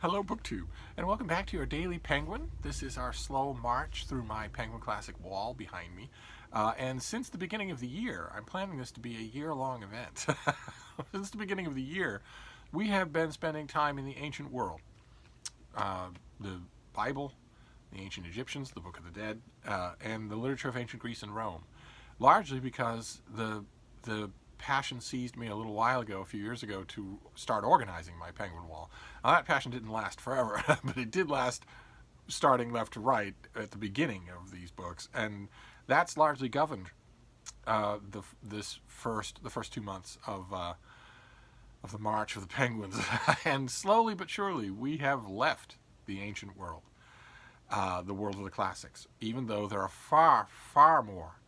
Hello, BookTube, and welcome back to your Daily Penguin. This is our slow march through my Penguin Classic wall behind me. And since the beginning of the year, I'm planning this to be a year-long event. Since the beginning of the year, we have been spending time in the ancient world. The Bible, the ancient Egyptians, the Book of the Dead, and the literature of ancient Greece and Rome. Largely because the passion seized me a little while ago, a few years ago, to start organizing my penguin wall. Now, that passion didn't last forever, but it did last starting left to right at the beginning of these books, and that's largely governed the first 2 months of the march of the penguins. And slowly but surely, we have left the ancient world, the world of the classics, even though there are far, far more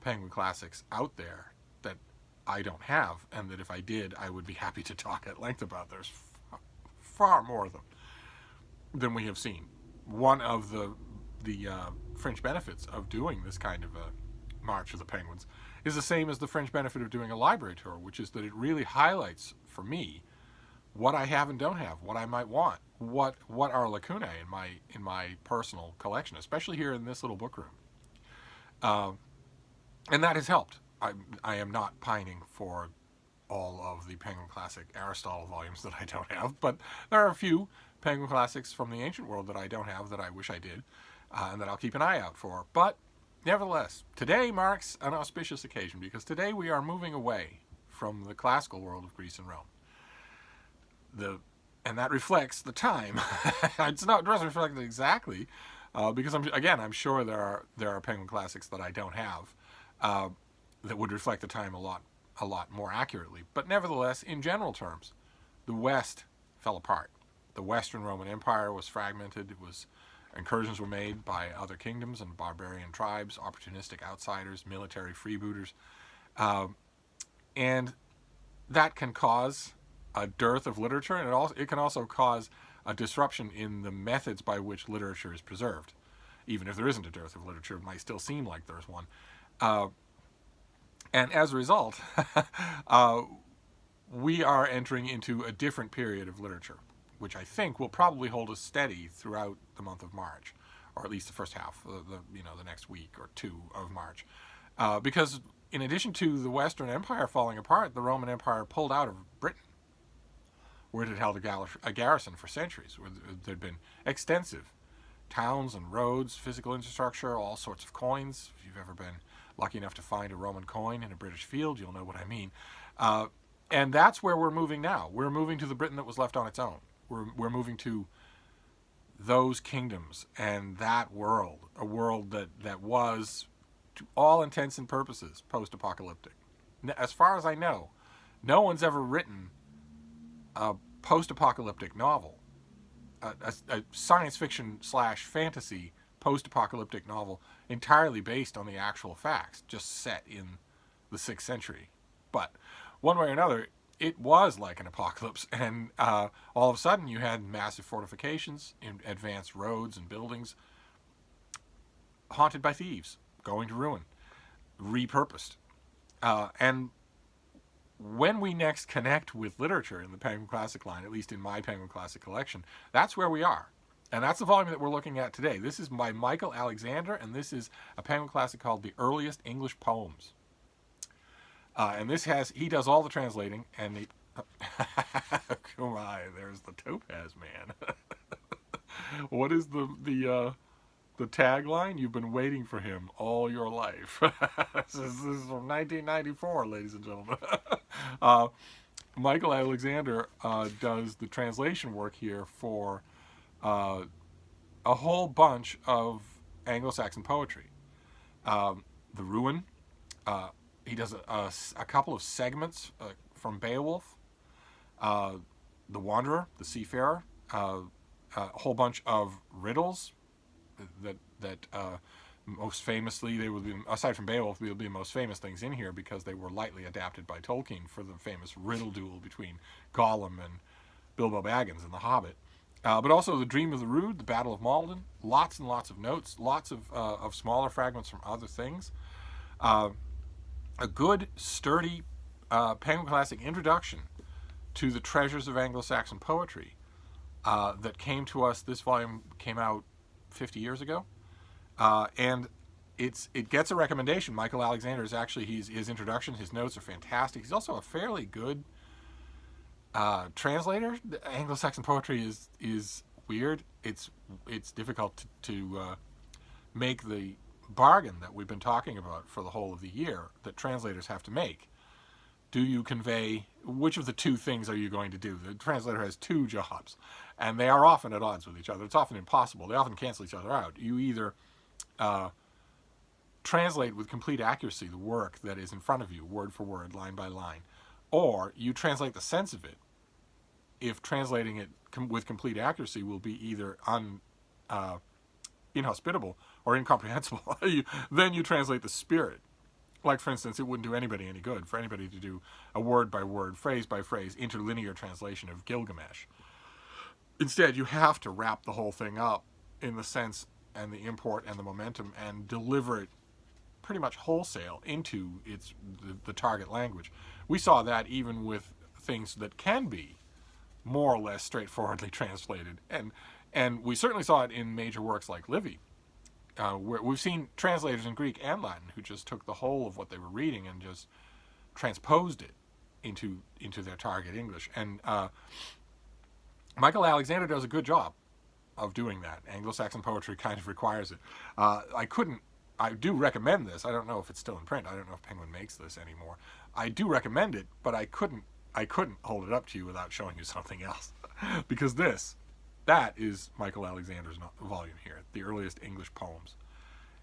penguin classics out there that I don't have, and that if I did, I would be happy to talk at length about. There's far more of them than we have seen. One of the fringe benefits of doing this kind of a march of the penguins is the same as the fringe benefit of doing a library tour, which is that it really highlights for me what I have and don't have, what I might want, what are lacunae in my personal collection, especially here in this little book room. And that has helped. I am not pining for all of the Penguin Classic Aristotle volumes that I don't have, but there are a few Penguin Classics from the ancient world that I don't have that I wish I did, and that I'll keep an eye out for. But nevertheless, today marks an auspicious occasion, because today we are moving away from the classical world of Greece and Rome. And that reflects the time. It doesn't reflect it exactly, because I'm sure there are Penguin Classics that I don't have. That would reflect the time a lot more accurately. But nevertheless, in general terms, the West fell apart. The Western Roman Empire was fragmented. Incursions were made by other kingdoms and barbarian tribes, opportunistic outsiders, military freebooters. And that can cause a dearth of literature, and it can also cause a disruption in the methods by which literature is preserved. Even if there isn't a dearth of literature, it might still seem like there's one. And as a result, we are entering into a different period of literature, which I think will probably hold us steady throughout the month of March, or at least the first half, the next week or two of March. Because in addition to the Western Empire falling apart, the Roman Empire pulled out of Britain, where it had held a garrison for centuries, where there had been extensive towns and roads, physical infrastructure, all sorts of coins. If you've ever been lucky enough to find a Roman coin in a British field, you'll know what I mean. And that's where we're moving now. We're moving to the Britain that was left on its own. We're moving to those kingdoms and that world, a world that was, to all intents and purposes, post-apocalyptic. As far as I know, no one's ever written a post-apocalyptic novel, a science fiction / fantasy post-apocalyptic novel entirely based on the actual facts, just set in the 6th century. But one way or another, it was like an apocalypse, and all of a sudden you had massive fortifications, advanced roads and buildings, haunted by thieves, going to ruin, repurposed. And when we next connect with literature in the Penguin Classic line, at least in my Penguin Classic collection, that's where we are. And that's the volume that we're looking at today. This is by Michael Alexander, and this is a Penguin Classic called The Earliest English Poems. And he does all the translating, and come on, there's the Topaz Man. What is the tagline? You've been waiting for him all your life. This is from 1994, ladies and gentlemen. Michael Alexander does the translation work here for a whole bunch of Anglo-Saxon poetry. The Ruin. He does a couple of segments from Beowulf. The Wanderer, the Seafarer. A whole bunch of riddles that most famously, they would be, aside from Beowulf, they would be the most famous things in here because they were lightly adapted by Tolkien for the famous riddle duel between Gollum and Bilbo Baggins in The Hobbit. But also The Dream of the Rood, The Battle of Malden, lots and lots of notes, lots of smaller fragments from other things. A good, sturdy Penguin Classic introduction to the treasures of Anglo-Saxon poetry that came to us. This volume came out 50 years ago, and it gets a recommendation. Michael Alexander is actually his introduction, his notes are fantastic. He's also a fairly good translator. Anglo-Saxon poetry is weird. It's difficult to make the bargain that we've been talking about for the whole of the year that translators have to make. Do you convey, which of the two things are you going to do? The translator has two jobs, and they are often at odds with each other. It's often impossible. They often cancel each other out. You either translate with complete accuracy the work that is in front of you, word for word, line by line, or you translate the sense of it. If translating it with complete accuracy will be either inhospitable or incomprehensible, then you translate the spirit. Like, for instance, it wouldn't do anybody any good for anybody to do a word-by-word, phrase-by-phrase, interlinear translation of Gilgamesh. Instead, you have to wrap the whole thing up in the sense and the import and the momentum and deliver it pretty much wholesale into the target language. We saw that even with things that can be more or less straightforwardly translated. And we certainly saw it in major works like Livy. Where we've seen translators in Greek and Latin who just took the whole of what they were reading and just transposed it into their target English. And Michael Alexander does a good job of doing that. Anglo-Saxon poetry kind of requires it. I do recommend this. I don't know if it's still in print. I don't know if Penguin makes this anymore. I do recommend it, but I couldn't hold it up to you without showing you something else. Because that is Michael Alexander's volume here, the earliest English poems.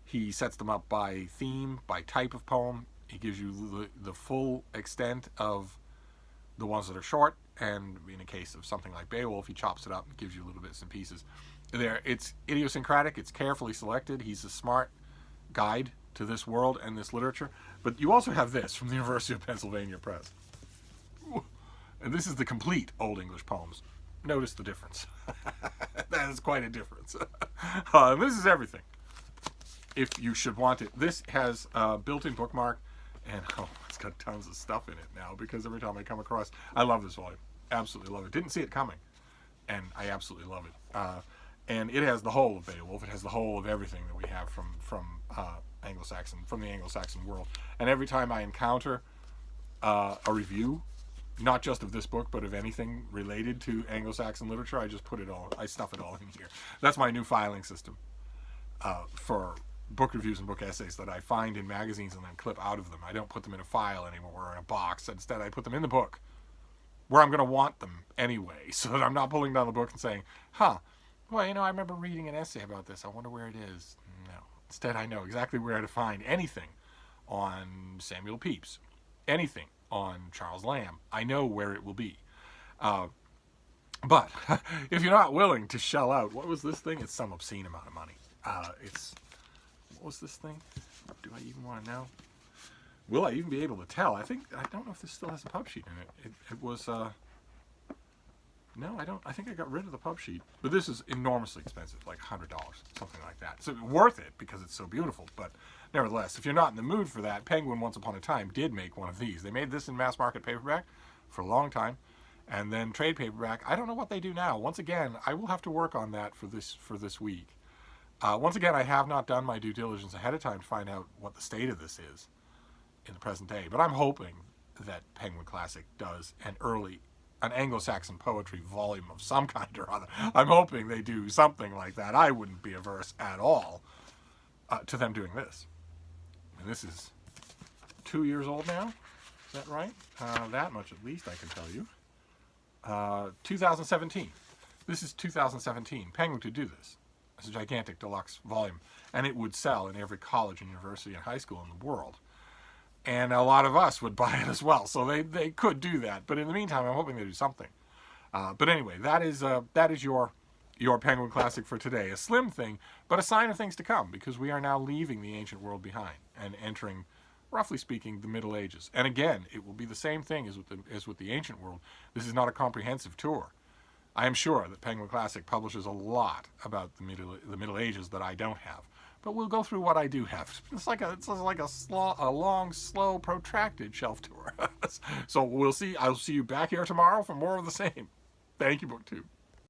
He sets them up by theme, by type of poem. He gives you the full extent of the ones that are short, and in a case of something like Beowulf, he chops it up and gives you little bits and pieces. It's idiosyncratic, it's carefully selected. He's a smart guide to this world and this literature. But you also have this from the University of Pennsylvania Press. And this is the complete Old English poems. Notice the difference. That is quite a difference. This is everything. If you should want it. This has a built-in bookmark, and it's got tons of stuff in it now, because every time I come across, I love this volume. Absolutely love it. Didn't see it coming, and I absolutely love it. And it has the whole of Beowulf. It has the whole of everything that we have from the Anglo-Saxon world. And every time I encounter a review, not just of this book, but of anything related to Anglo-Saxon literature, I stuff it all in here. That's my new filing system for book reviews and book essays that I find in magazines and then clip out of them. I don't put them in a file anymore or in a box. Instead, I put them in the book where I'm going to want them anyway, so that I'm not pulling down the book and saying, well, I remember reading an essay about this. I wonder where it is. No. Instead, I know exactly where to find anything on Samuel Pepys, anything on Charles Lamb. I know where it will be. But if you're not willing to shell out, what was this thing? It's some obscene amount of money. What was this thing? Do I even want to know? Will I even be able to tell? I don't know if this still has a pub sheet in it. It was, no, I don't. I think I got rid of the pub sheet. But this is enormously expensive, like $100, something like that. So worth it because it's so beautiful. But nevertheless, if you're not in the mood for that, Penguin once upon a time did make one of these. They made this in mass market paperback for a long time, and then trade paperback. I don't know what they do now. Once again, I will have to work on that for this week. Once again, I have not done my due diligence ahead of time to find out what the state of this is in the present day. But I'm hoping that Penguin Classic does an Anglo-Saxon poetry volume of some kind or other. I'm hoping they do something like that. I wouldn't be averse at all to them doing this. And this is 2 years old now. Is that right? That much at least I can tell you. 2017. This is 2017. Penguin could do this. It's a gigantic deluxe volume. And it would sell in every college and university and high school in the world. And a lot of us would buy it as well. So they could do that. But in the meantime, I'm hoping they do something. But anyway, that is your Penguin Classic for today. A slim thing, but a sign of things to come, because we are now leaving the ancient world behind and entering, roughly speaking, the Middle Ages. And again, it will be the same thing as with the ancient world. This is not a comprehensive tour. I am sure that Penguin Classic publishes a lot about the Middle Ages that I don't have. But we'll go through what I do have. It's like a long, slow, protracted shelf tour. So we'll see. I'll see you back here tomorrow for more of the same. Thank you, BookTube.